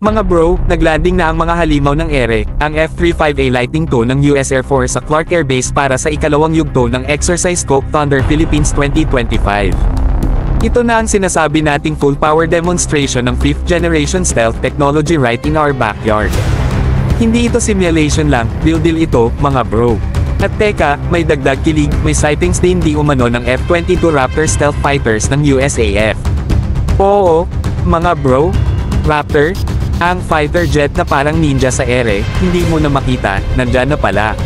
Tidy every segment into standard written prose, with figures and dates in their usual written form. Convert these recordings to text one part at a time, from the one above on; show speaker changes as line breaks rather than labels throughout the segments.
Mga bro, naglanding na ang mga halimaw ng ere, ang F-35A Lightning II ng US Air Force sa Clark Air Base para sa ikalawang yugto ng Exercise Scope Thunder Philippines 2025. Ito na ang sinasabi nating full power demonstration ng 5th generation stealth technology right in our backyard. Hindi ito simulation lang, real deal ito, mga bro. At teka, may dagdag kilig, may sightings din di umano ng F-22 Raptor stealth fighters ng USAF. Oo, mga bro, Raptor? Ang fighter jet na parang ninja sa ere, hindi mo na makita, nandyan na pala.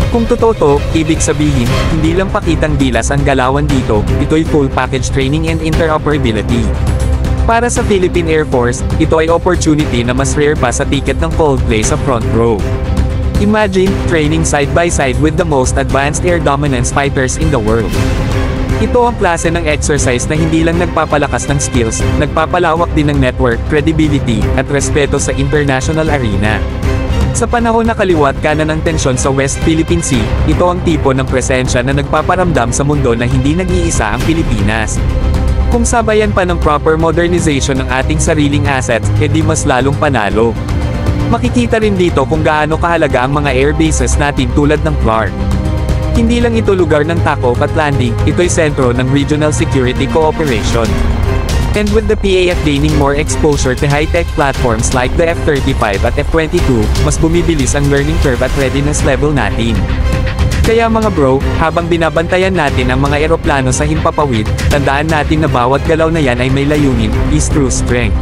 Kung totoo to, ibig sabihin, hindi lang pakitang gilas ang galawan dito, ito'y full package training and interoperability. Para sa Philippine Air Force, ito ay opportunity na mas rare pa sa ticket ng Coldplay sa front row. Imagine, training side by side with the most advanced air dominance fighters in the world. Ito ang klase ng exercise na hindi lang nagpapalakas ng skills, nagpapalawak din ng network, credibility, at respeto sa international arena. Sa panahon na kaliwat kanan ng tensyon sa West Philippine Sea, ito ang tipo ng presensya na nagpaparamdam sa mundo na hindi nag-iisa ang Pilipinas. Kung sabayan pa ng proper modernization ng ating sariling assets, edi mas lalong panalo. Makikita rin dito kung gaano kahalaga ang mga air bases natin tulad ng Clark. Hindi lang ito lugar ng takeoff at landing, ito'y sentro ng regional security cooperation. And with the PAF gaining more exposure to high-tech platforms like the F-35 at F-22, mas bumibilis ang learning curve at readiness level natin. Kaya mga bro, habang binabantayan natin ang mga eroplano sa himpapawid, tandaan natin na bawat galaw na yan ay may layunin, is true strength.